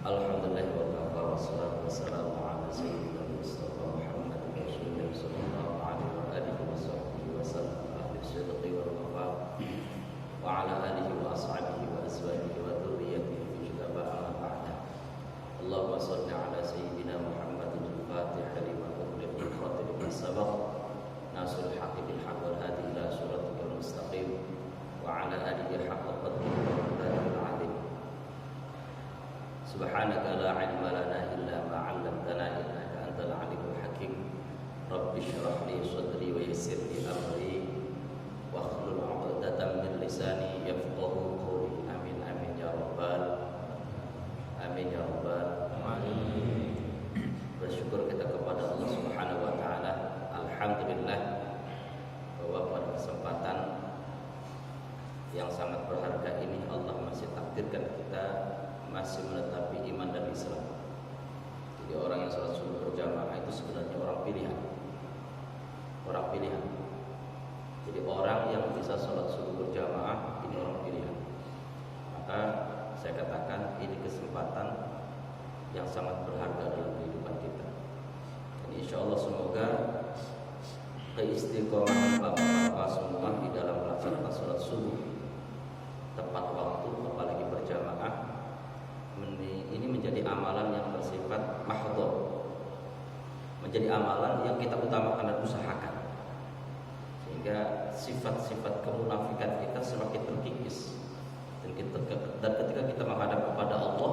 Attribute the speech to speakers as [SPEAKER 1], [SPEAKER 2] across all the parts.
[SPEAKER 1] Alhamdulillah wa kafa wassalatu wassalamu ala sayyidina Mustafa Muhammad Rasulullah sallallahu alaihi wa alihi wa sahbihi wa sallam ahli sidqi wal wafa wa ala alihi wa ashabihi wa azwajihi wa dhurriyyatihi fi jitaba amma ba'da. Allahumma shalli ala sayyidina Muhammadin al-Fatih lima ughliq wal khatim lima sabaq nasrul haqqi bil haqq wal hadi ila siratikal mustaqim wa ala alihi haqqa qadrihi wa miqdarihil azim. Subhanaka la ilma lana illa ma 'allamtana innaka antal alimul hakim. Rabbi shrah li sadri wa yassir li amri wa hlul 'uqdatam min lisani yafqahu qawli. Amin amin ya rabbal amin ya rabbal alamin. Bersyukur kita kepada Allah Subhanahu wa taala. Alhamdulillah bahwa pada kesempatan yang sangat berharga ini Allah masih takdirkan kita masih menetapi iman dan Islam. Jadi orang yang sholat subuh berjamaah itu sebenarnya orang pilihan. Orang pilihan. Jadi orang yang bisa sholat subuh berjamaah ini orang pilihan. Maka saya katakan ini kesempatan yang sangat berharga dalam kehidupan kita. Dan insya Allah semoga keistiqomahan bapak-bapak semua di dalam melaksanakan sholat subuh tepat waktu, apalagi berjamaah, ini menjadi amalan yang bersifat mahdhur, menjadi amalan yang kita utamakan dan usahakan, sehingga sifat-sifat kemunafikan kita semakin terkikis. Dan ketika kita menghadap kepada Allah,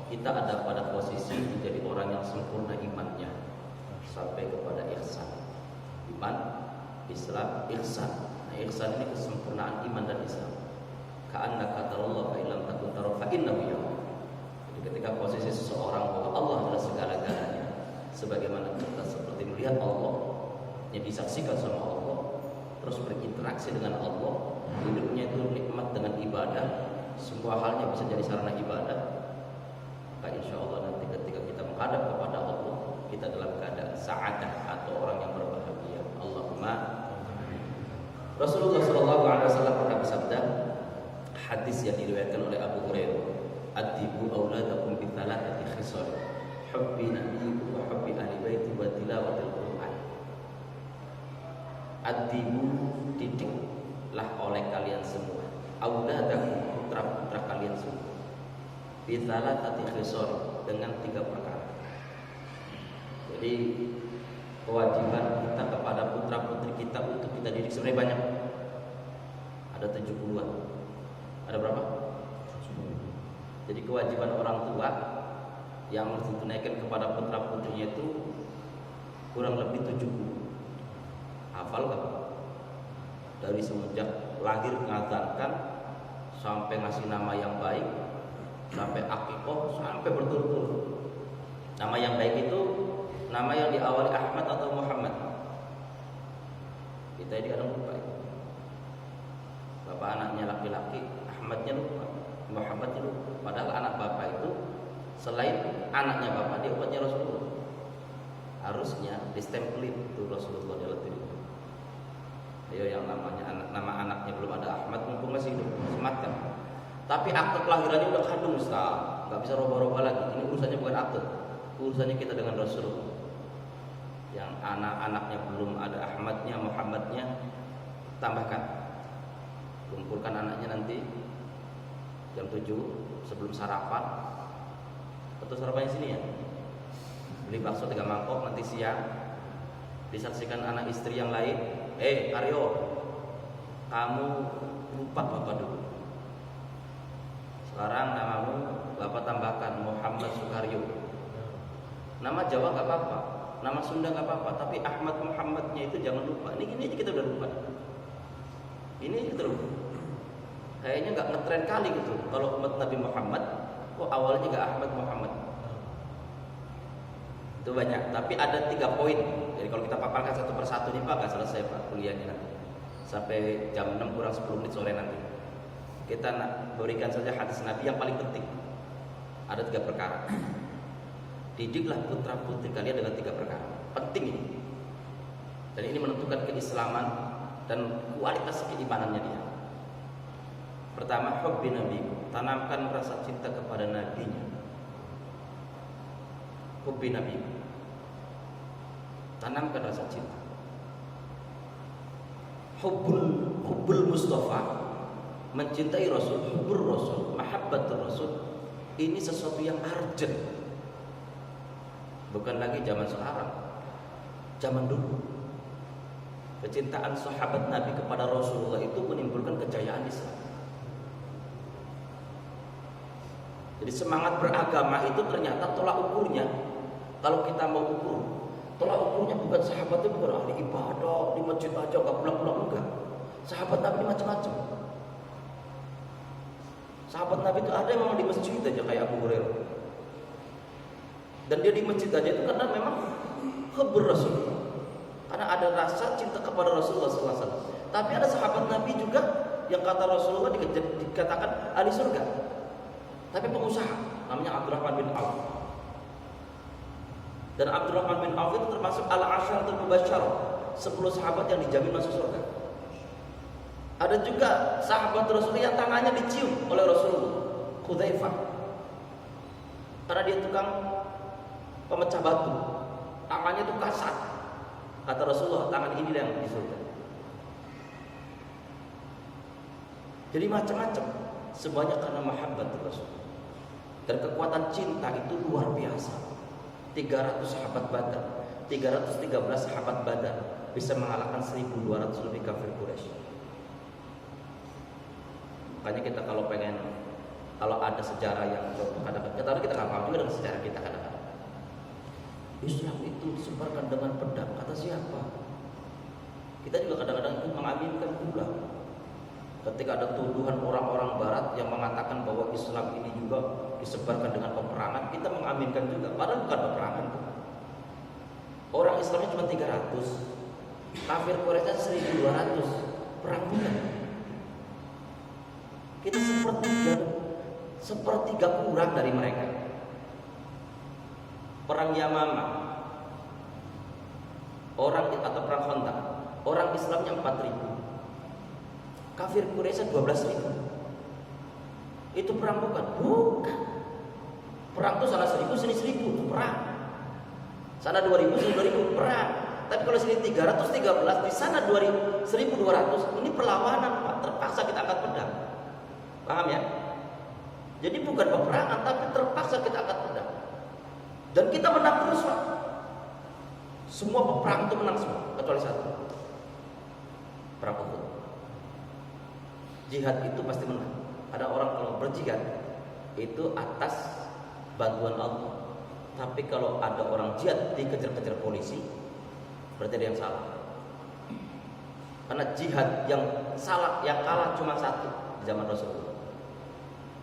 [SPEAKER 1] kita ada pada posisi menjadi orang yang sempurna imannya sampai kepada ihsan. Iman, Islam, ihsan. Nah, ihsan ini kesempurnaan iman dan Islam. Ka'annaka tarallahu fa illam takun tarahu fa innahu yaraka. Jadi ketika posisi seseorang bahwa Allah adalah segala-galanya, sebagaimana kita seperti melihat Allah, yang disaksikan sama Allah, terus berinteraksi dengan Allah, hidupnya itu nikmat dengan ibadah, semua halnya bisa jadi sarana ibadah. Maka insya Allah nanti ketika kita menghadap kepada Allah, kita dalam keadaan sa'adah atau orang yang berbahagia. Allahumma. Rasulullah SAW pernah bersabda, hadis yang diriwayatkan oleh Abu Hurairah, "Adibu auladakum bi thalathati khisal, hubbi nabiyyikum wa hubbi ahli baiti wa tilawatil Qur'an." Adibu, didiklah oleh kalian semua, auladakum, putra-putra kalian semua, bi thalathati khisal, dengan 3 perkara. Jadi kewajiban kita kepada putra-putri kita untuk kita didik sebenarnya banyak. Ada 70-an. Ada berapa? Jadi kewajiban orang tua yang harus ditunaikan kepada putra-putrinya itu kurang lebih 70. Hafal gak? Dari semenjak lahir ngazankan sampai ngasih nama yang baik, sampai akikoh, sampai berturut-turut. Nama yang baik itu nama yang diawali Ahmad atau Muhammad. Kita ini kadang lupa itu. Bapak anaknya laki-laki, Ahmadnya lupa, Muhammadnya lupa. Padahal anak bapak itu selain anaknya bapak, dia umatnya Rasulullah. Harusnya distempelin itu Rasulullah dalam diri. Ayo yang namanya nama anaknya belum ada Ahmad, mumpung masih hidup, sematkan. Tapi akte kelahirannya udah kandung, Ustaz. Gak bisa roba-roba lagi. Ini urusannya bukan akte, urusannya kita dengan Rasulullah. Yang anak-anaknya belum ada Ahmadnya, Muhammadnya, tambahkan. Kumpulkan anaknya nanti jam 7 sebelum sarapan. Atau sarapannya sini ya. Beli bakso 3 mangkok, nanti siang disaksikan anak istri yang lain. Aryo, kamu lupa bapak dulu. Sekarang namamu bapak tambahkan Muhammad Sukaryo. Nama Jawa gak apa-apa, nama Sunda gak apa-apa, tapi Ahmad Muhammadnya itu jangan lupa. Ini aja kita udah lupa. Ini gitu loh. Kayaknya gak ngetren kali gitu. Kalau umat Nabi Muhammad, kok awalnya gak Ahmad Muhammad. Itu banyak, tapi ada 3 poin. Jadi kalau kita paparkan satu persatu nih Pak, gak selesai Pak kuliahnya nanti. Sampai jam 6 kurang 10 menit sore nanti. Kita berikan saja hadis Nabi yang paling penting. Ada 3 perkara. Didiklah putra putri kalian dengan 3 perkara. Penting ini. Dan ini menentukan keislaman dan kualitas keimanannya dia. Pertama, hubbi nabi, tanamkan rasa cinta kepada nabinya. hubbi Nabi. Tanamkan rasa cinta. Hubbul Mustafa, mencintai Rasul, hubbur Rasul, mahabbatul Rasul, ini sesuatu yang urgent. Bukan lagi zaman sekarang, zaman dulu. Kecintaan sahabat Nabi kepada Rasulullah itu menimbulkan kejayaan Islam. Jadi semangat beragama itu ternyata tolak ukurnya. Kalau kita mau ukur, tolak ukurnya bukan sahabat itu bukan ahli ibadah di masjid aja nggak pulang-pulang, enggak. Sahabat Nabi macam-macam. Sahabat Nabi itu ada yang memang di masjid aja kayak Abu Hurairah. Dan dia di masjid aja itu karena memang hubbur Rasul. Karena ada rasa cinta kepada Rasulullah SAW. Tapi ada sahabat Nabi juga yang kata Rasulullah dikatakan ahli surga. Tapi pengusaha, namanya Abdurrahman bin Auf. Dan Abdurrahman bin Auf itu termasuk al-asyaratul mubasysyarah, 10 sahabat yang dijamin masuk surga. Ada juga sahabat Rasulullah yang tangannya dicium oleh Rasulullah, Hudzaifah. Karena dia tukang pemecah batu, tangannya itu kasar. Kata Rasulullah, tangan ini yang di surga. Jadi macam-macam, semuanya karena mahabbat Rasul. Dan kekuatan cinta itu luar biasa. 300 sahabat Badar, 313 sahabat Badar bisa mengalahkan 1.200 lebih kafir Quraisy. Makanya kita kalau ada sejarah yang kadang-kadang kita nggak paham juga dengan sejarah kita kadang-kadang. Islam itu disebarkan dengan pedang, kata siapa? Kita juga kadang-kadang itu mengaminkan pula. Ketika ada tuduhan orang-orang Barat yang mengatakan bahwa Islam ini juga disebarkan dengan peperangan, kita mengaminkan juga. Padahal bukan peperangan. Orang Islamnya cuma 300, kafir Quraisy 1.200, perang bukan. Kita sepertiga kurang dari mereka. Perang Yamamah, atau perang Khandaq, orang Islamnya 4.000, kafir Quraisy 12.000. Itu perang bukan? Bukan. Perang itu sana 1.000, sini 1.000, itu perang. Sana 2.000, sini 2.000, perang. Tapi kalau sini 313, di sana 1.200, ini perlawanan, Pak. Terpaksa kita angkat pedang. Paham ya? Jadi bukan peperangan, tapi terpaksa kita angkat pedang. Dan kita menang terus, Pak. Semua peperang itu menang semua, kecuali satu. Perang Uhud. Jihad itu pasti menang. Ada orang kalau berjihad itu atas bantuan Allah. Tapi kalau ada orang jihad dikejar-kejar polisi, berarti ada yang salah. Karena jihad yang salah, yang kalah cuma satu di zaman Rasulullah,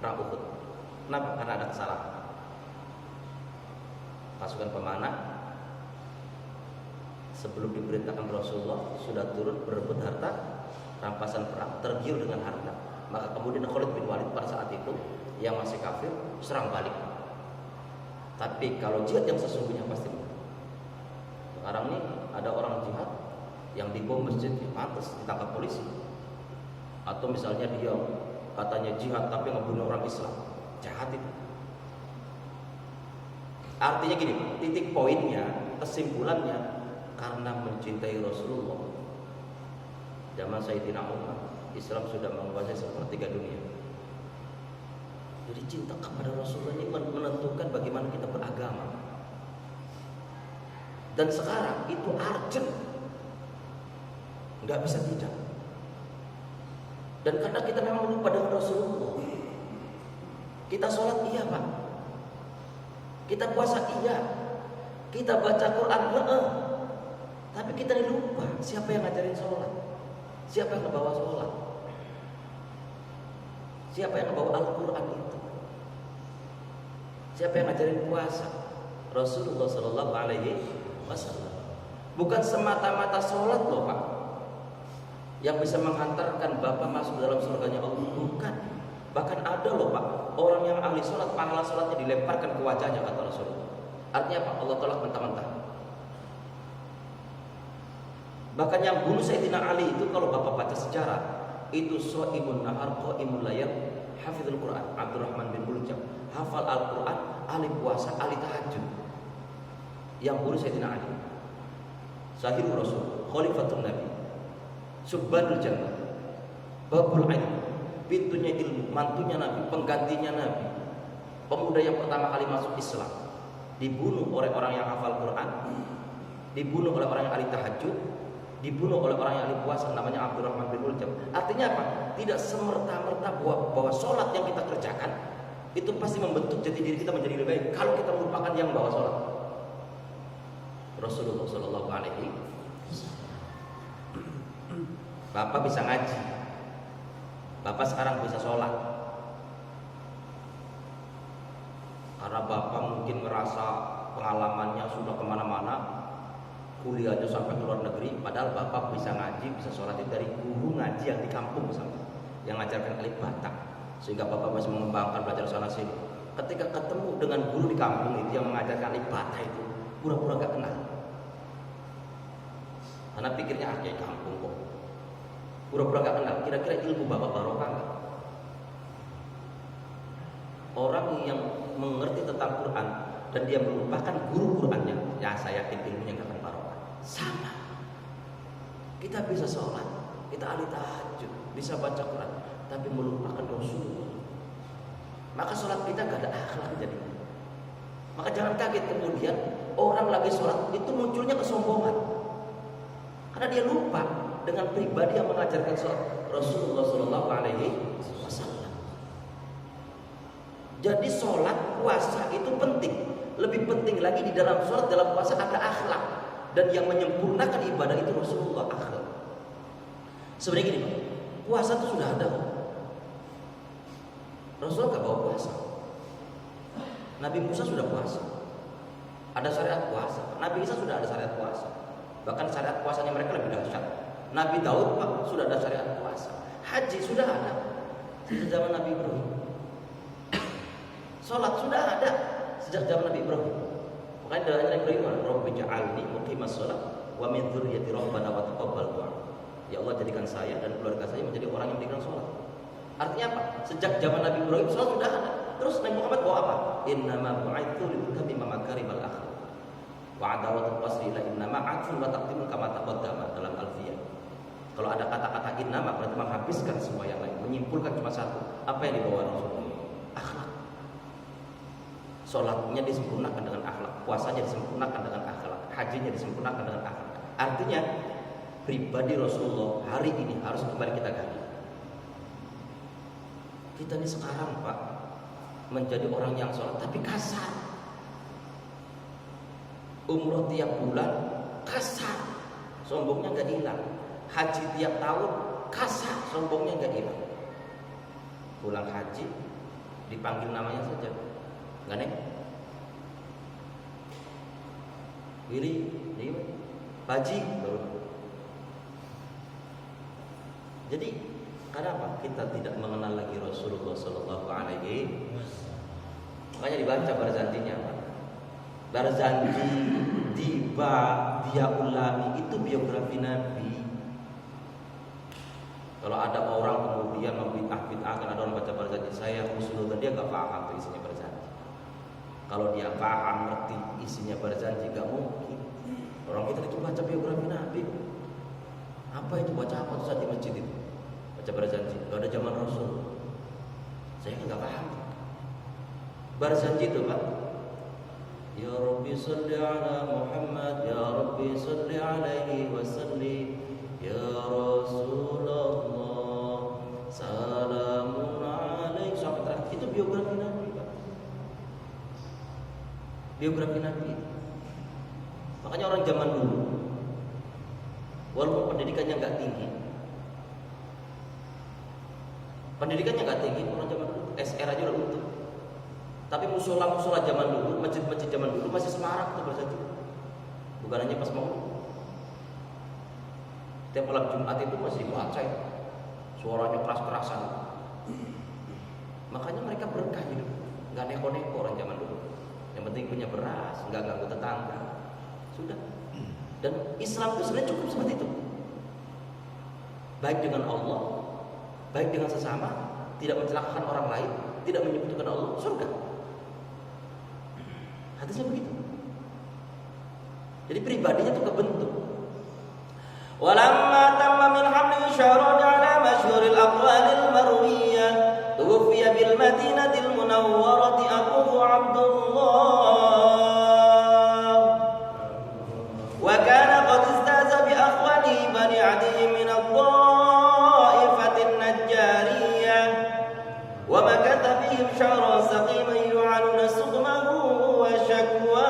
[SPEAKER 1] perang Uhud. Kenapa? Karena ada kesalahan. Pasukan pemanah sebelum diperintahkan Rasulullah sudah turun berebut harta rampasan perang, tergiur dengan harta. Maka kemudian Khalid bin Walid pada saat itu yang masih kafir serang balik. Tapi kalau jihad yang sesungguhnya pasti menang. Sekarang ini ada orang jihad yang dibom masjid, pantas ditangkap polisi. Atau misalnya dia katanya jihad tapi ngebunuh orang Islam, jahat itu. Artinya gini, titik poinnya, kesimpulannya, karena mencintai Rasulullah. Zaman Sayyidina Umar, Islam sudah menguasai sepertiga dunia. Jadi cinta kepada Rasulullah ini menentukan bagaimana kita beragama. Dan sekarang itu urgent, nggak bisa tidak. Dan karena kita memang lupa dengan Rasulullah, kita sholat iya Pak, kita puasa iya, kita baca Quran tapi kita lupa siapa yang ngajarin sholat, siapa yang ngebawa sholat, siapa yang ngebawa Al-Quran itu, siapa yang ngajarin puasa, Rasulullah Sallallahu Alaihi Wasallam. Bukan semata-mata sholat loh Pak yang bisa menghantarkan Bapak masuk dalam surganya Allah, bukan. Bahkan ada loh Pak, orang yang ahli sholat, pahala sholatnya dilemparkan ke wajahnya, kata Rasulullah. Artinya apa? Allah tolak mentah-mentah. Bahkan yang bunuh Sayyidina Ali itu kalau Bapak baca sejarah, itu sho'imun nahar qa'imul layal hafizul Quran, Abdurrahman bin Muljam, hafal Al-Quran, ahli puasa, ahli tahajud. yang bunuh Sayyidina Ali, Sahibul Rasul, Khalifatul Nabi, Subbanul Jannah, Babul Ilm, pintunya ilmu, mantunya Nabi, penggantinya Nabi, pemuda yang pertama kali masuk Islam, dibunuh oleh orang yang hafal Quran, dibunuh oleh orang yang ahli tahajud, dibunuh oleh orang yang ahli puasa, namanya Abdurrahman bin Muljam. Artinya apa? Tidak semerta-merta bahwa sholat yang kita kerjakan itu pasti membentuk jati diri kita menjadi lebih baik kalau kita melupakan yang bawa sholat. Rasulullah Shallallahu Alaihi Bapak bisa ngaji, Bapak sekarang bisa sholat karena Bapak mungkin merasa pengalamannya sudah kemana-mana, kuliahnya sampai ke luar negeri, padahal Bapak bisa ngaji, bisa sholat itu dari guru ngaji yang di kampung misalnya, yang ngajarkan alif batak, sehingga Bapak masih mengembangkan belajar sana sini. Ketika ketemu dengan guru di kampung itu yang mengajarkan alif batak itu, pura-pura gak kenal, karena pikirnya kayak kampung kok, pura-pura gak kenal. Kira-kira ilmu Bapak barokah gak? Orang yang mengerti tentang Quran dan dia melupakan guru Qurannya, ya saya yakin ilmunya gak akan barokah. Sama, kita bisa sholat, kita ahli tahajud, bisa baca Quran, tapi melupakan Rasulullah, maka sholat kita gak ada akhlak jadi. Maka jangan kaget kemudian orang lagi sholat itu munculnya kesombongan, karena dia lupa dengan pribadi yang mengajarkan sholat, Rasulullah Shallallahu Alaihi Wasallam. Jadi sholat puasa itu penting. Lebih penting lagi di dalam sholat, dalam puasa ada akhlak, dan yang menyempurnakan ibadah itu Rasulullah, akhlak. Sebenarnya gini Pak, puasa itu sudah ada. Rasulullah gak bawa puasa. Nabi Musa sudah puasa, ada syariat puasa. Nabi Isa sudah ada syariat puasa. Bahkan syariat puasanya mereka lebih dahsyat. Nabi Daud Pak sudah ada syariat puasa. Haji sudah ada sejak zaman Nabi Ibrahim. Sholat sudah ada sejak zaman Nabi Ibrahim. Makanya doanya Nabi Ibrahim, Rabbi ja'alni muqimas sholat wa min dzurriyyati rabbana wa taqabbal du'a. Ya Allah, jadikan saya dan keluarga saya menjadi orang yang berikan sholat. Artinya apa? Sejak zaman Nabi Ibrahim sholat sudah ada. Terus Nabi Muhammad bawa apa? Innama bu'itsu liutammima makarimal akhlaq. Wa adawatul wasli la innama atfun wa taqdimun kama taqaddama dalam Alfiyah. Kalau ada kata-kata innama berarti menghabiskan semua yang lain, menyimpulkan cuma satu. Apa yang dibawa Rasulullah? Akhlak. Sholatnya disempurnakan dengan akhlak, puasanya disempurnakan dengan akhlak, hajinya disempurnakan dengan akhlak. Artinya pribadi Rasulullah hari ini harus kembali kita gali. Kita ini sekarang Pak menjadi orang yang sholat tapi kasar. Umroh tiap bulan kasar, sombongnya gak hilang. Haji tiap tahun kasar, sombongnya gak hilang. Pulang haji dipanggil namanya saja, nggak nih? Willy, Haji baru. Jadi kenapa kita tidak mengenal lagi Rasulullah Sallallahu Alaihi Wasallam? Makanya dibaca barzanjinya. Barzanji, Diba, Dia Ulami itu biografi Nabi. Kalau ada orang kemudian membid'ah-bid'ahkan, ada orang baca barzanji, saya husnudzon, dia gak paham tuh isinya barzanji. Kalau dia paham ngerti isinya barzanji, gak mungkin. Orang kita itu baca biografi Nabi. Apa itu, baca apa tuh saat di masjid itu? Baca barzanji, gak ada zaman Rasul. Saya gak paham. Barzanji itu Pak, Ya Rabbi salli ala Muhammad, Ya Rabbi salli alaihi wasallim, Ya Rasulullah salamun alaik, sampai terakhir. Itu biografi Nabi Pak. Biografi Nabi. Makanya orang zaman dulu walaupun pendidikannya nggak tinggi, orang zaman dulu SR aja udah utuh. Tapi musola zaman dulu, masjid-masjid zaman dulu masih semarak tuh barzanji. Bukan hanya pas mau. Tiap malam Jumat itu masih dibaca ya. Suaranya keras-kerasan. Makanya mereka berkah hidup, nggak neko-neko orang zaman dulu. Yang penting punya beras, nggak ganggu tetangga. Sudah. Dan Islam itu sebenarnya cukup seperti itu. Baik dengan Allah, baik dengan sesama, tidak mencelakakan orang lain, tidak menyebutkan Allah, surga. Hadisnya begitu. Jadi pribadinya itu kebentuk. Walamma tamma min hamli syarun ala masyhuril aqwalil marwiyah tuwfiya bil madinatil munawwarati Abu Abdullah wa kana qad istaza bi akhwani bani Adi min ad-dha'ifatin najjariyah wa makatha bihim syahran saqiman yu'aluna suqmahu wa syakwa.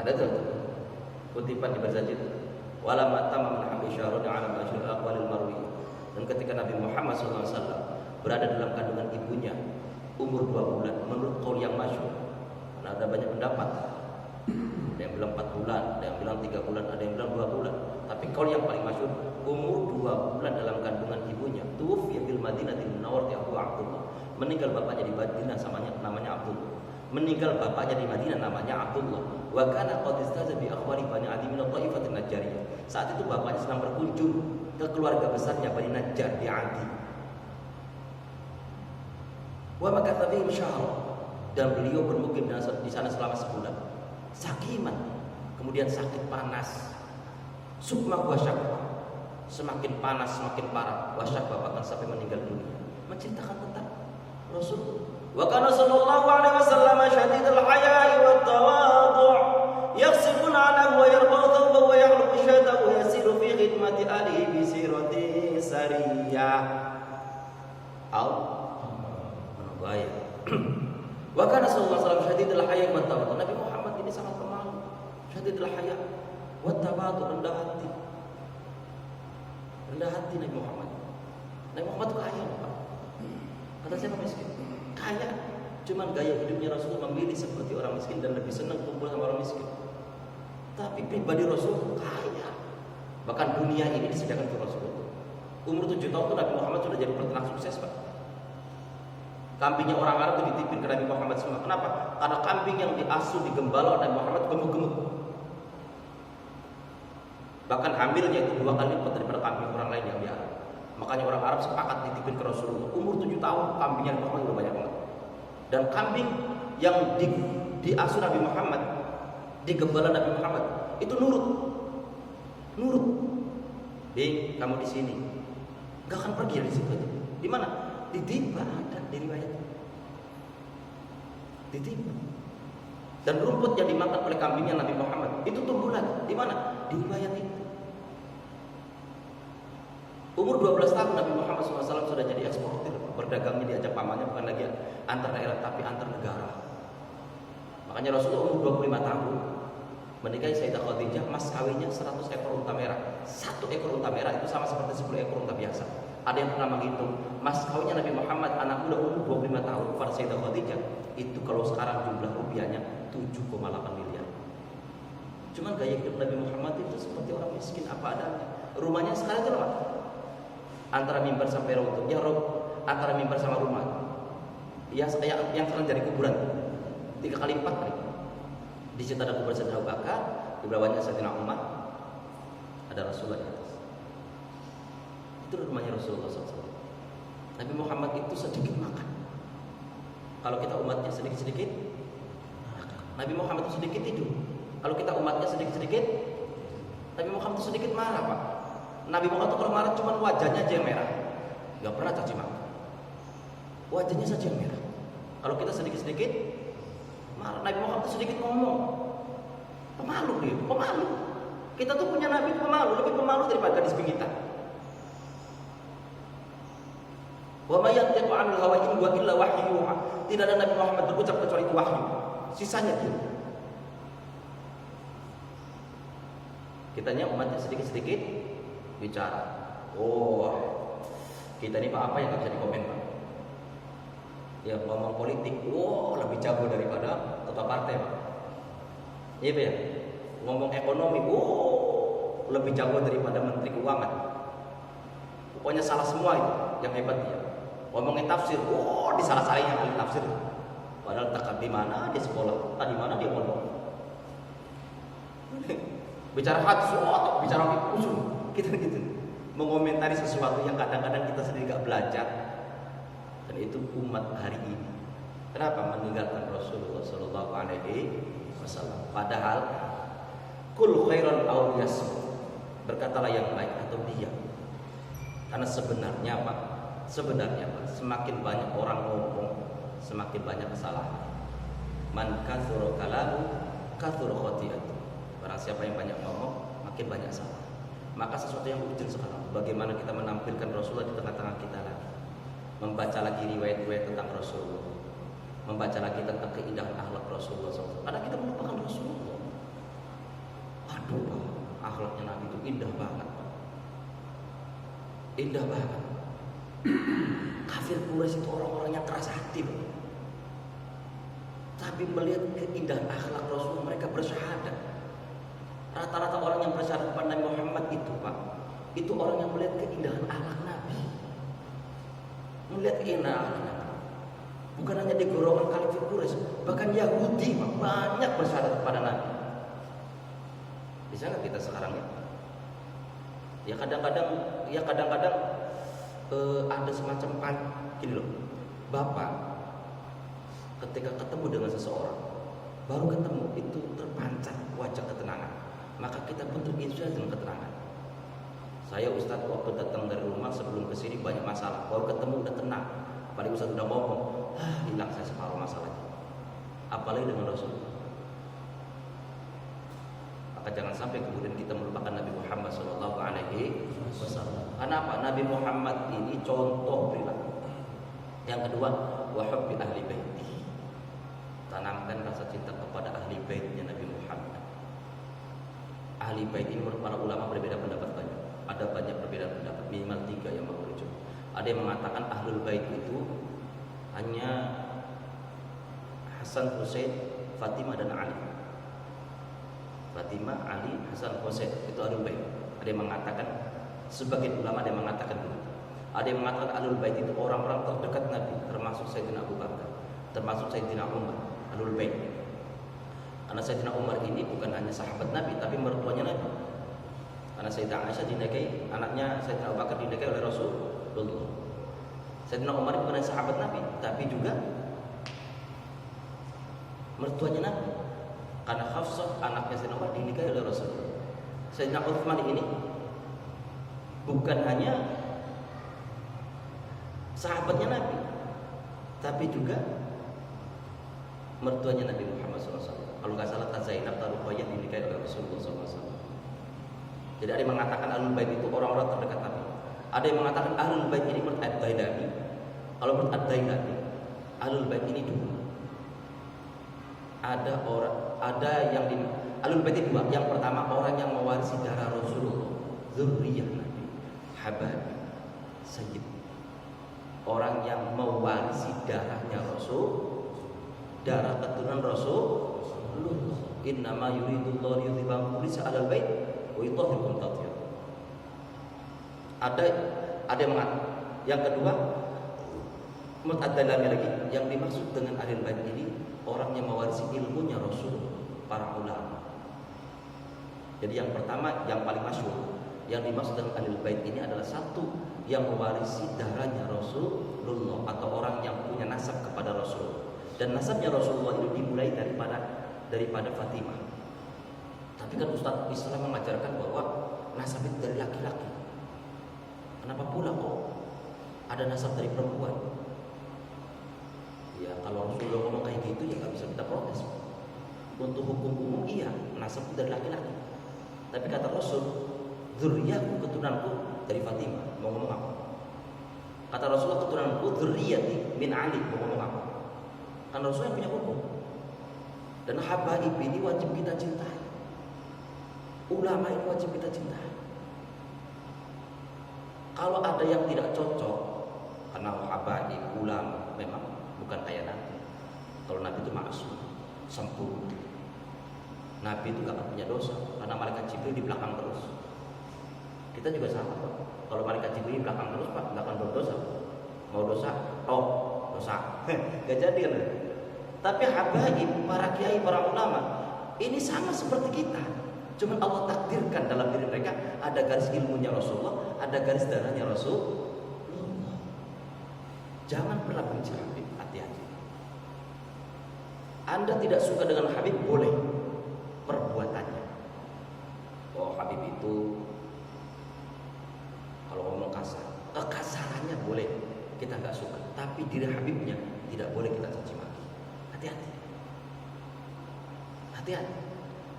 [SPEAKER 1] Ada tuh kutipan di bersaji wala matam min hamli syarun ala masyhur aqwalil marwi. Dan ketika Nabi Muhammad SAW berada dalam kandungan ibunya umur 2 bulan menurut qaul yang masyhur, karena ada banyak pendapat, ada yang bilang 4 bulan, ada yang bilang 3 bulan, ada yang bilang 2 bulan, tapi qaul yang paling masyhur umur 2 bulan dalam kandungan ibunya. Tuwfiya bil Madinatil Munawwarati Abu Abdullah, meninggal bapaknya di Madinah namanya Abdullah. Meninggal bapaknya di Madinah namanya Abdullah. Wa kana qad istaza bi akhwari bani Adi min ad-dha'ifatin najjariyah. Saat itu bapaknya sedang berkunjung ke keluarga besarnya Bani Najjar di Adi. Wa makatha bihim syahr, dan beliau bermukim di sana selama sebulan. Sakiman, kemudian sakit panas. Sukma wa syakwa, semakin panas semakin parah. Wa syakwa, bahkan sampai meninggal dunia. Menceritakan tentang Rasul. Wa kana sallallahu alaihi wasallam syadidul haya'i wat tawadhu' yaghsibun 'ala wa yarfa'u thawbahu wa yahluqu shatahu wa yasiru fi khidmati alihi bi sirati sariyah. Menubaya. Wa kana sallallahu alaihi wasallam syadidul haya'i wat tawadhu'. Nabi Muhammad ini sangat pemalu. Syadidul haya' wat tawadhu', rendah hati. Rendah hati Nabi Muhammad. Nabi Muhammad itu kaya, Pak. Kata siapa miskin? Kaya, cuman gaya hidupnya Rasul memilih seperti orang miskin dan lebih senang kumpul sama orang miskin. Tapi pribadi Rasul kaya, bahkan dunia ini disediakan untuk Rasul. Umur 7 tahun itu Nabi Muhammad sudah jadi peternak sukses, Pak. Kambingnya orang Arab itu dititipin ke Nabi Muhammad semua. Kenapa? Karena kambing yang diasuh digembala oleh Nabi Muhammad gemuk-gemuk. Bahkan hamilnya itu 2 kali lipat daripada kambing orang lain yang biasa. Makanya orang Arab sepakat dititipin ke Rasulullah. Umur 7 tahun kambingnya Nabi Muhammad udah banyak banget. Dan kambing yang diasuh Nabi Muhammad, digembala Nabi Muhammad, itu nurut. Kamu di sini, nggak akan pergi dari situ aja. Di mana? Ditimpa, ada di riwayat. Ditimpa. Dan rumput yang dimakan oleh kambingnya Nabi Muhammad itu tumbuh lagi. Di mana? Di riwayat itu. Umur 12 tahun Nabi Muhammad SAW sudah jadi eksportir. Berdagangnya diajak pamannya bukan lagi antar daerah tapi antar negara. Makanya Rasulullah umur 25 tahun menikahi Sayyidah Khadijah, mas kawinnya 100 ekor unta merah. 1 ekor unta merah itu sama seperti 10 ekor unta biasa. Ada yang pernah menghitung mas kawinnya Nabi Muhammad anak muda umur 25 tahun pada Sayyidah Khadijah, itu kalau sekarang jumlah rupiahnya 7,8 miliar. Cuman gaya hidup Nabi Muhammad itu seperti orang miskin apa adanya. Rumahnya sekarang itu apa? Antara mimbar sampai rawatib, ya antara mimbar sama rumah, ya yang sekarang dari kuburan 3 kali 4 kali. Di situ ada kuburan Sayyidina Abu Bakar, di bawahnya Sayyidina Umar, ada Rasulullah di atas. Itu rumahnya Rasulullah SAW. Nabi Muhammad itu sedikit makan. Kalau kita umatnya sedikit-sedikit makan. Nabi Muhammad itu sedikit tidur. Kalau kita umatnya sedikit-sedikit, Nabi Muhammad itu sedikit marah, Pak. Nabi Muhammad itu kalau marah cuma wajahnya aja yang merah, nggak pernah caci maki. Wajahnya saja yang merah. Kalau kita sedikit-sedikit marah, Nabi Muhammad itu sedikit ngomong, pemalu dia, pemalu. Kita tuh punya Nabi pemalu, lebih pemalu daripada gadis pingitan. Wa may yantiqu 'anil hawa in huwa illa wahyu yuha. Tidak ada Nabi Muhammad berucap kecuali itu wahyu. Sisanya dia. Kitanya umatnya sedikit-sedikit bicara. Oh, kita ini Pak apa yang nggak bisa dikomen, Pak? Ya ngomong politik, lebih jago daripada ketua partai, Pak. Iya, Pak ya. Ngomong ekonomi, lebih jago daripada menteri keuangan. Pokoknya salah semua itu, yang hebat dia. Ngomongin tafsir, disalah-salahin yang ahli tafsir. Padahal tak di mana dia sekolah, tak di mana dia pondok. Bicara hadis, atau bicara usul. Kita gitu mengomentari sesuatu yang kadang-kadang kita sendiri gak belajar, dan itu umat hari ini Kenapa meninggalkan Rasulullah Sallallahu Alaihi Wasallam? Padahal kul khairan aw yasmut, berkatalah yang baik atau diam. Karena sebenarnya Pak, semakin banyak orang ngomong, semakin banyak kesalahan. Man katsura kalamu katsura khati'atu. Barang siapa yang banyak ngomong, makin banyak salah. Maka sesuatu yang urgent sekarang, bagaimana kita menampilkan Rasulullah di tengah-tengah kita lagi. Membaca lagi riwayat-riwayat tentang Rasulullah, membaca lagi tentang keindahan akhlak Rasulullah SAW. Karena kita melupakan Rasulullah. Aduh Pak, akhlaknya Nabi itu indah banget Pak. Indah banget. Kafir Quraisy itu orang-orang yang keras hati Pak. Tapi melihat keindahan akhlak Rasulullah, mereka bersyahadat. Rata-rata orang yang bersyahadat kepada Nabi Muhammad itu Pak, itu orang yang melihat keindahan akhlak Nabi. Melihat keindahan akhlak Nabi. Bukan hanya di golongan kafir Quraisy, bahkan Yahudi Pak, banyak bersyahadat kepada Nabi. Bisa nggak kita sekarang ya? Ya kadang-kadang ada semacam gini loh. Bapak ketika ketemu dengan seseorang, baru ketemu itu terpancar wajah ketenangan, maka kita pun terinspirasi dengan ketenangan. Saya Ustadz waktu datang dari rumah sebelum kesini banyak masalah, baru ketemu udah tenang. Apalagi Ustadz udah ngomong, hilang saya separuh masalahnya. Apalagi dengan Rasul. Maka jangan sampai kemudian kita melupakan Nabi Muhammad Sallallahu Alaihi Wasallam. Kenapa? Nabi Muhammad ini contoh perilaku. Yang kedua, wa hubbi ahli baiti. Tanamkan rasa cinta kepada ahli baitnya Nabi Muhammad. Ahli bait ini menurut para ulama berbeda pendapat banyak. Ada banyak perbedaan pendapat, minimal 3 yang merujuk. Ada yang mengatakan ahlul bait itu hanya Hasan, Husain, Fatimah dan Ali. Fatimah, Ali, Hasan, Husain itu ahlul bait. Ada yang mengatakan, sebagian ulama ada yang mengatakan begitu. Ada yang mengatakan ahlul bait itu orang-orang terdekat Nabi, termasuk Sayyidina Abu Bakar, termasuk Sayyidina Umar, ahlul bait. Karena Sayyidina Umar ini bukan hanya sahabat Nabi, tapi mertuanya Nabi. Karena Sayyidah Aisyah dinikahi, anaknya Sayyidina Abu Bakar dinikahi oleh Rasulullah. Sayyidina Umar bukan hanya sahabat Nabi, tapi juga mertuanya Nabi. Karena Hafsah anaknya Sayyidina Umar dinikahi oleh Rasulullah. Sayyidina Utsman ini bukan hanya sahabatnya Nabi, tapi juga mertuanya Nabi Muhammad SAW. Kalau nggak salah Zainab Ruqayyah dinikahi oleh Rasulullah SAW. Jadi ada yang mengatakan ahlul bait itu orang-orang terdekat Nabi. Ada yang mengatakan ahlul bait ini menurut Ad-Dailami. Kalau menurut Ad-Dailami, ahlul bait ini 2. Ada yang di ahlul bait itu 2. Yang pertama orang yang mewarisi darah Rasulullah, dzurriyyah Nabi, habib, sayyid. Orang yang mewarisi darahnya Rasul, darah keturunan Rasulullah. Innama yuridullahu liyudhibakum rijsa 'alal bait wa yutahhirakum tathira. Ada yang mengatakan. Yang kedua, menurut Ad-Dailami lagi, yang dimaksud dengan ahlul bait ini orang yang mewarisi ilmunya Rasul, para ulama. Jadi yang pertama, yang paling masyhur, yang dimaksud dengan ahlul bait ini adalah satu yang mewarisi darahnya Rasulullah atau orang yang punya nasab kepada Rasul. Dan nasabnya Rasulullah itu dimulai daripada Fatimah. Tapi kan Ustaz Islam mengajarkan bahwa nasab itu dari laki-laki. Kenapa pula kok ada nasab dari perempuan? Ya kalau Rasulullah ngomong kayak gitu ya nggak bisa kita protes. Untuk hukum umum iya, nasab itu dari laki-laki. Tapi kata Rasul, dzurriyyahku, keturunanku dari Fatimah. Mau ngomong apa? Kata Rasulullah, keturunanku dzurriyyati min Ali. Mau ngomong apa? Kan Rasul yang punya hukum. Dan habaib ini wajib kita cintai. Ulama ini wajib kita cintai. Kalau ada yang tidak cocok, karena habaib ulama memang bukan kayak Nabi. Kalau Nabi itu maksum, sempurna. Nabi itu gak punya dosa, karena malaikat Jibril di belakang terus. Kita juga sama Pak. Kalau malaikat Jibril di belakang terus Pak, gak akan berdosa. Mau dosa, dosa. Gak jadi kan? Tapi habaib, para kiai, para ulama ini sama seperti kita. Cuma Allah takdirkan dalam diri mereka ada garis ilmunya Rasulullah, ada garis darahnya Rasulullah. Jangan pernah benci Habib, hati-hati. Anda tidak suka dengan Habib, boleh perbuatannya. Oh, Habib itu kalau ngomong kasar, kekasarannya boleh kita nggak suka, tapi diri Habibnya tidak boleh kita caci maki. Hati-hati, hati-hati.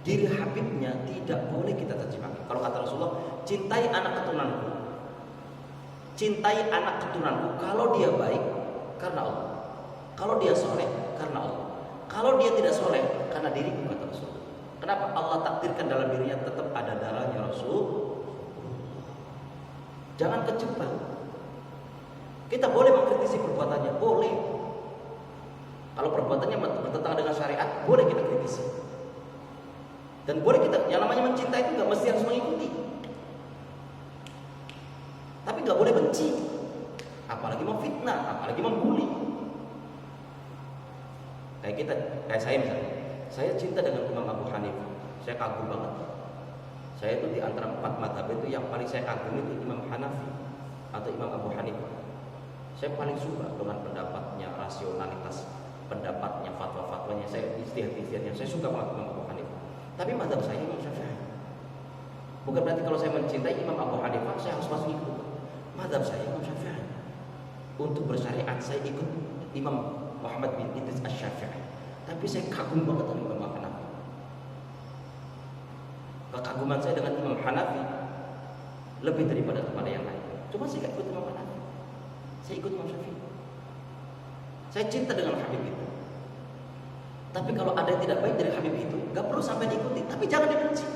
[SPEAKER 1] Diri Habibnya tidak boleh kita caci maki. Kalau kata Rasulullah, cintai anak keturunanku, cintai anak keturunanku. Kalau dia baik, karena Allah. Kalau dia soleh, karena Allah. Kalau dia tidak soleh, karena diriku, kata Rasulullah. Kenapa? Allah takdirkan dalam dirinya tetap ada darahnya Rasul. Jangan kejebak. Kita boleh mengkritisi perbuatannya, boleh. Kalau perbuatannya bertentangan dengan syariat, boleh kita kritisi. Dan boleh kita, yang namanya mencintai itu gak mesti harus mengikuti. Tapi gak boleh benci. Apalagi memfitnah, apalagi membuli. Kayak saya misalnya. Saya cinta dengan Imam Abu Hanifah. Saya kagum banget. Saya itu di antara 4 mazhab itu yang paling saya kagum itu Imam Hanafi atau Imam Abu Hanifah. Saya paling suka dengan pendapatnya, rasionalitas pendapatnya, fatwa-fatwanya, saya istihad-istihadnya. Saya suka banget Imam Abu Hanifah. Tapi mazhab saya Imam Syafi'i. Bukan berarti kalau saya mencintai Imam Abu Hanifah saya harus masuk ikut. Mazhab saya Imam Syafi'i. Untuk bersyariat saya ikut Imam Muhammad bin Idris Asy-Syafi'i. Tapi saya kagum banget dengan Imam Hanafi. Kekaguman saya dengan Imam Hanafi lebih daripada kepada yang lain. Cuma saya gak ikut Imam Hanafi, saya ikut Imam Syafi'i. Saya cinta dengan Habib itu. Tapi kalau ada yang tidak baik dari Habib itu, gak perlu sampai diikuti. Tapi jangan dibenci,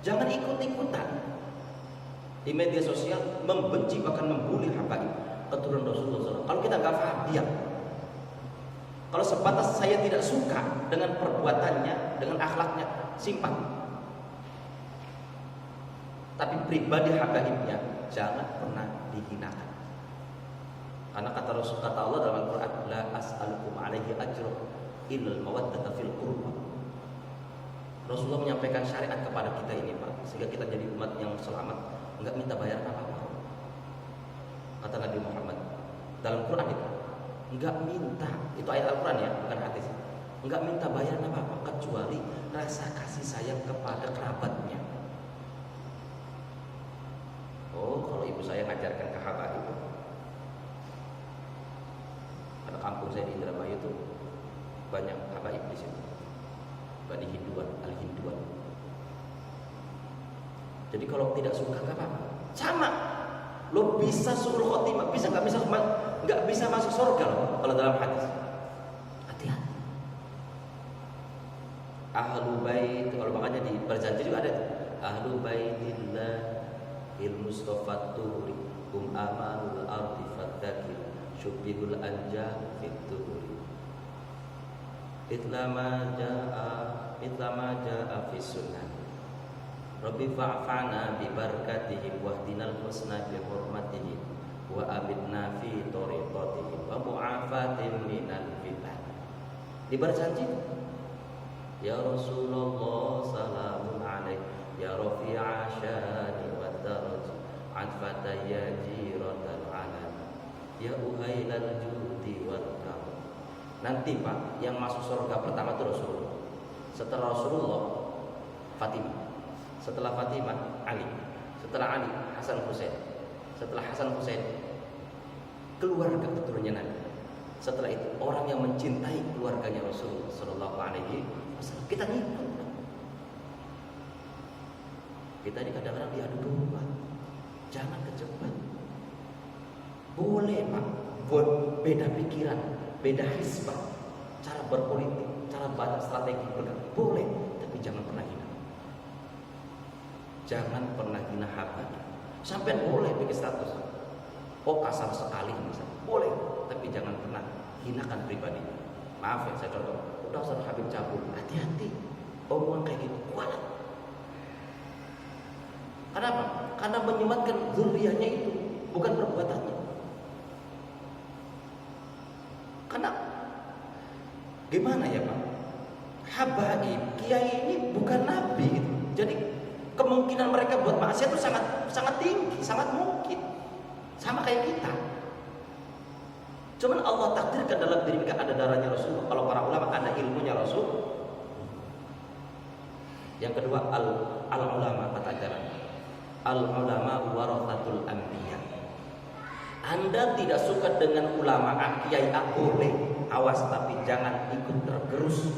[SPEAKER 1] jangan ikut-ikutan. Di media sosial membenci bahkan membuli Habib keturunan Rasulullah SAW. Kalau kita gak paham, diam. Kalau sebatas saya tidak suka dengan perbuatannya, dengan akhlaknya, simpan. Tapi pribadi Habibnya jangan pernah dihinakan. Karena kata Rasul, kata Allah dalam Al-Quran, la as'alukum alaihi ajra illal mawaddata fil qurba. Rasulullah menyampaikan syariat kepada kita ini, Pak, sehingga kita jadi umat yang selamat, enggak minta bayaran apa-apa. Kata Nabi Muhammad dalam Quran itu, enggak minta, itu ayat Al-Quran ya, bukan hadis. Enggak minta bayaran apa-apa kecuali rasa kasih sayang kepada kerabatnya. Oh, kalau ibu saya ngajarkan ke Habib itu, pada kampung saya di Indramayu itu banyak Habib di situ, Bani Hinduan, Al-Hinduan. Jadi kalau tidak suka gak apa-apa, sama. Lo bisa suruh khotimah, bisa nggak bisa masuk surga loh kalau dalam hadis. Hati-hati. Ahlul bait, kalau makanya di perjanjian juga ada tuh. Ahlul baitillah il Mustafa Tuhri amanul ardi fadzakir syubihul anjam fit tuhri itlama jaa fi sunnah Rabbi fa'fa'na bi barakatihim wahdinal husna bi hurmatihim wa abidna fi tariqatihim wa mu'afatin minal fitan. Di berjanji, ya Rasulullah salamun alaik ya rafi'a syani wa daraj anfata ya jiratal alam ya uhailal judi wal karam. Nanti Pak, yang masuk surga pertama itu Rasulullah. Setelah Rasulullah, Fatimah. Setelah Fatimah, Ali. Setelah Ali, Hasan Husain. Setelah Hasan Husain, keluarga keturunannya Nabi. Setelah itu orang yang mencintai keluarganya Rasulullah Sallallahu Alaihi Wasallam. Kita ngikut. Kita ini kadang-kadang diadu domba. Jangan kejebak. Boleh Pak, buat beda pikiran, beda hisbah, cara berpolitik, cara baca strategi bergerak, boleh. Tapi jangan pernah hina. Jangan pernah hina Habib. Sampai boleh bikin status. Oh kasar sekali misalnya, boleh. Tapi jangan pernah hinakan pribadi. Maaf ya, saya contoh. Udah Ustaz Habib cabut, hati-hati. Omongan kayak gitu kualat. Kenapa? Karena menyematkan zuriyahnya itu, bukan perbuatannya. Karena gimana ya Pak? Habaib, kiai ini bukan nabi gitu. Jadi kemungkinan mereka buat maksiat itu sangat tinggi, sangat mungkin. Sama kayak kita. Cuman Allah takdirkan dalam diri mereka ada darahnya Rasul. Kalau para ulama ada ilmunya Rasul. Yang kedua al ulama, kata ajaran. Al ulama warathatul anbiya. Anda tidak suka dengan ulama, kiai, boleh, awas, tapi jangan ikut tergerus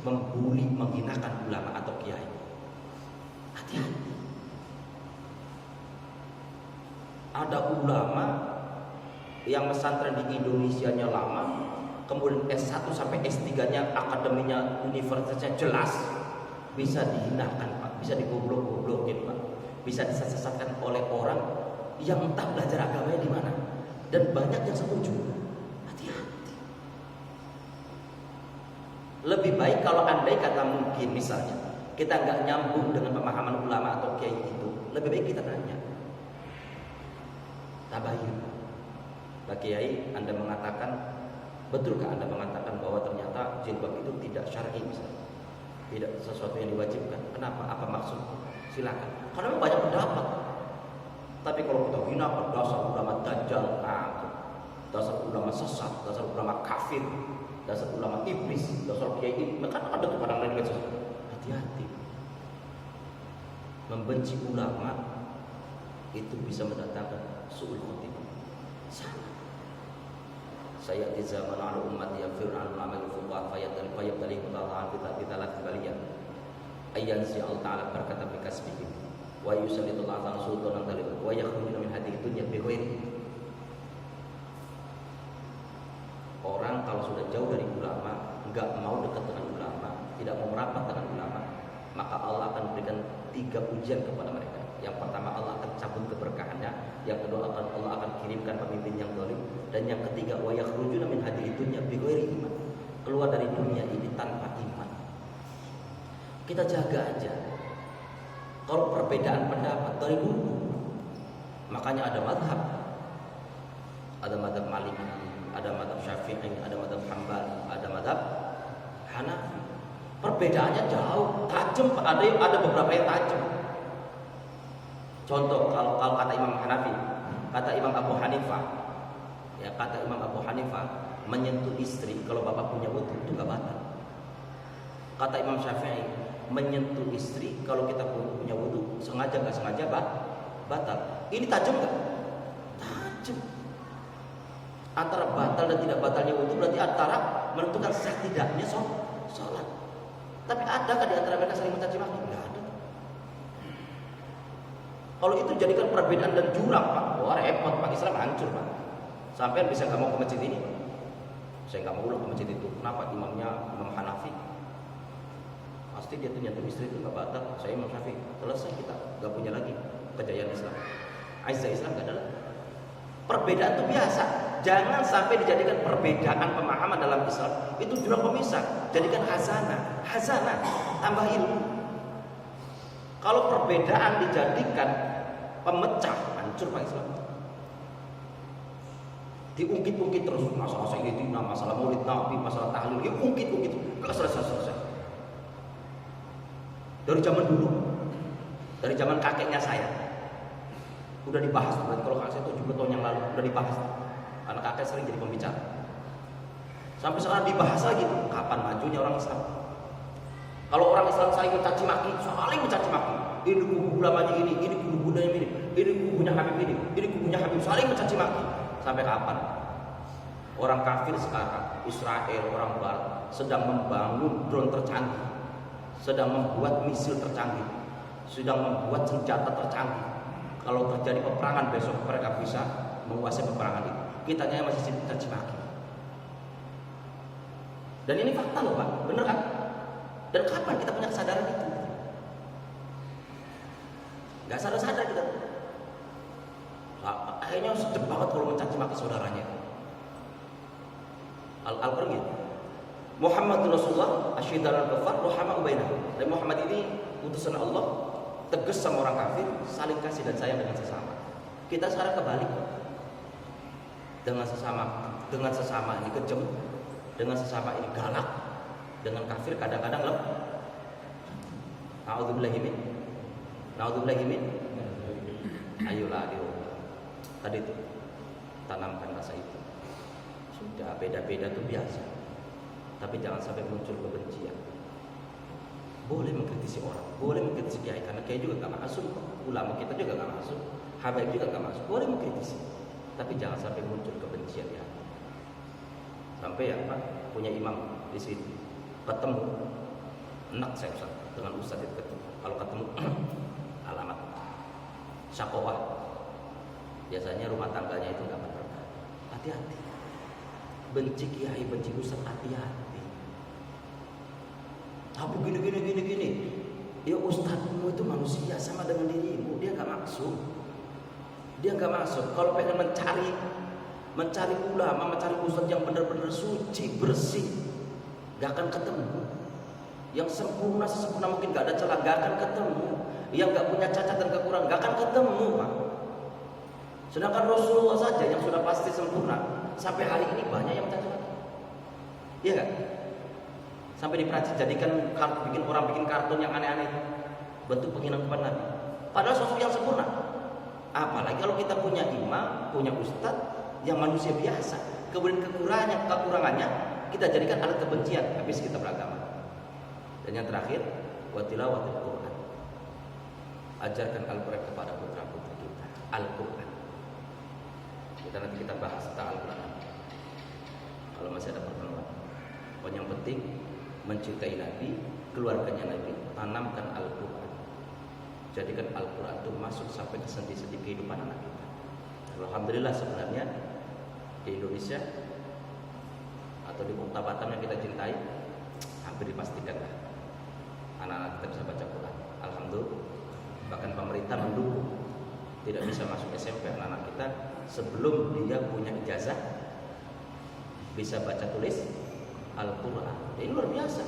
[SPEAKER 1] membuli, menghinakan ulama atau kiai. Hati-hati. Ada ulama yang pesantren di Indonesianya lama, kemudian S1 sampai S3-nya akademinya universitasnya jelas, bisa dihinakan Pak, bisa digoblok-goblokin Pak, bisa disesatkan oleh orang yang entah belajar agamanya di mana, dan banyak yang setuju. Hati-hati. Lebih baik kalau andai kata mungkin misalnya kita nggak nyambung dengan pemahaman ulama atau kiai itu, lebih baik kita tanya. Tabayun. Pak Kiai, Anda mengatakan, betulkah Anda mengatakan bahwa ternyata jilbab itu tidak syar'i misalnya, tidak sesuatu yang diwajibkan? Kenapa? Apa maksud? Silakan. Karena memang banyak pendapat. Tapi kalau kita hina dasar ulama dajjal, dasar ulama sesat, dasar ulama kafir, dasar ulama iblis, dasar kiai, kan ada tuh kadang lain. Hati-hati. Membenci ulama itu bisa mendatangkan su'ul khotimah. Sama. Saya di zaman ala umat yang fir'an amal fuqah fayabtali ta'ala fitalat baliyah ayyan si'al ta'ala berkata bikasbihim wa yusallitul a'tan sultanan talib wa yakhrujuna min hadhihi dunya bi ghairi. Orang kalau sudah jauh dari ulama, enggak mau dekat dengan ulama, tidak mau merapat dengan ulama, maka Allah akan berikan 3 ujian kepada mereka. Yang pertama, Allah akan cabut keberkahannya. Yang kedua, Allah akan kirimkan pemimpin yang zalim. Dan yang ketiga, wa yakhrujuna min hadhihi dunya bighairi iman. Keluar dari dunia ini tanpa iman. Kita jaga aja. Kalau perbedaan pendapat dari dulu, makanya ada madhab. Ada madhab Maliki, ada madhab Syafi'i, ada madhab Hambali, ada madhab Hanafi. Perbedaannya jauh, tajam. Ada beberapa yang tajam. Contoh, kalau kata Imam Hanafi, kata Imam Abu Hanifah, ya kata Imam Abu Hanifah, menyentuh istri kalau bapak punya wudu itu nggak batal. Kata Imam Syafi'i, menyentuh istri kalau kita punya wudu sengaja nggak sengaja batal. Ini tajam nggak? Tajam. Antara batal dan tidak batalnya wudu berarti antara menentukan sah tidaknya sholat. Tapi adakah di antara mereka saling mencaci maki? Nggak ada. Kalau itu jadikan perbedaan dan jurang Pak, wah repot Pak, Islam hancur Pak. Sampai bisa nggak mau ke masjid ini Pak. Saya nggak mau ulang ke masjid itu. Kenapa? Imamnya Imam Hanafi. Pasti dia tuh nyentuh istri itu nggak batal. Saya Imam Syafi'i. Selesai, kita nggak punya lagi kejayaan Islam. Aizah Islam nggak ada lagi. Perbedaan itu biasa. Jangan sampai dijadikan perbedaan pemahaman dalam Islam itu jurang pemisah. Jadikan hazanah, tambah ilmu. Kalau perbedaan dijadikan pemecah, hancur Pak Islam. Diungkit-ungkit terus masalah Sayyidina, masalah Maulid Nabi, masalah tahlil, diungkit-ungkit, enggak selesai. Dari zaman dulu, dari zaman kakeknya saya, udah dibahas. Berarti kalau kakek saya 70 tahun yang lalu udah dibahas. Karena kakek sering jadi pembicara. Sampai sekarang dibahas lagi, kapan majunya orang Islam? Kalau orang Islam saling mencaci maki, ini kubu ulamanya ini kubunya ini kubunya Habib ini kubunya Habib, saling mencaci maki. Sampai kapan? Orang kafir sekarang, Israel, orang Barat sedang membangun drone tercanggih, sedang membuat misil tercanggih, sedang membuat senjata tercanggih. Kalau terjadi peperangan besok mereka bisa menguasai peperangan itu. Kitanya masih mencaci maki. Dan ini fakta loh Pak, bener kan? Dan kapan kita punya kesadaran itu? Gak sadar-sadar kita. Akhirnya sedep banget kalau mencaci maki saudaranya. Al-Qur'an. Muhammadur Rasulullah asyhadu an la ilaha illallah. Dan Muhammad ini utusan Allah, tegas sama orang kafir, saling kasih dan sayang dengan sesama. Kita sekarang kebalik. Dengan sesama ini kejam, dengan sesama ini galak, dengan kafir kadang-kadang Na'udzubillahi min. Ayolah dirubah. Tadi itu tanamkan rasa itu. Sudah beda-beda itu biasa. Tapi jangan sampai muncul kebencian. Boleh mengkritisi orang, boleh mengkritisi kiai, karena kiai juga gak masuk, ulama kita juga gak masuk, habaib juga gak masuk, boleh mengkritisi. Tapi jangan sampai muncul kebencian ya. Sampai ya Pak, punya imam di sini ketemu, enak saya Ustaz, dengan Ustaz itu ketemu. Kalau ketemu alamat syakowah, biasanya rumah tangganya itu gak berkah. Hati-hati. Benci kiai, benci Ustaz, hati-hati. Tapi gini. Ya ustadzmu itu manusia sama dengan dirimu. Dia gak maksud. Kalau pengen mencari ulama, mencari ustadz yang benar-benar suci, bersih, gak akan ketemu. Yang sempurna, sesempurna mungkin, gak ada celah, gak akan ketemu. Yang gak punya cacat dan kekurangan, gak akan ketemu, Pak. Sedangkan Rasulullah saja yang sudah pasti sempurna, sampai hari ini banyak yang cacat. Iya gak? Sampai di Prancis jadikan orang bikin kartun yang aneh-aneh, bentuk penghinaan kepada Nabi. Padahal sosok yang sempurna. Apalagi kalau kita punya imam, punya ustadz yang manusia biasa, kemudian kekurangannya kita jadikan alat kebencian, habis kita beragama. Dan yang terakhir, wa tilawatil Quran. Ajarkan Al-Quran kepada putra-putri kita. Al-Quran. Nanti kita bahas tentang Al-Quran kalau masih ada pertemuan. Pokoknya yang penting mencintai Nabi, keluarganya Nabi, tanamkan Al-Quran. Jadikan Al-Quran itu masuk sampai ke sendi-sendi kehidupan anak kita. Alhamdulillah sebenarnya di Indonesia atau di kota Batam yang kita cintai, hampir dipastikan lah anak-anak kita bisa baca Quran. Alhamdulillah. Bahkan pemerintah mendukung, tidak bisa masuk SMP anak-anak kita sebelum dia punya ijazah bisa baca tulis Al-Quran. Ini luar biasa.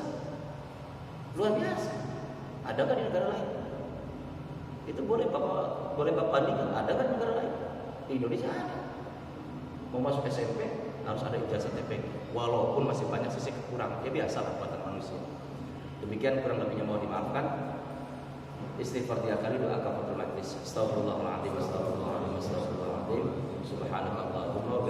[SPEAKER 1] Adakah di negara lain? Itu boleh Bapak bandingkan. Adakah di negara lain? Di Indonesia ada. Mau masuk SMP harus ada ijazah TPQ. Walaupun masih banyak sisi kekurangan, ya biasalah buatan manusia. Demikian kurang lebihnya, mau dimaafkan. Istighfar 3 kali, doa kafaratul majlis. Astagfirullahaladzim, astagfirullahaladzim, astagfirullahaladzim. Subhanallahumma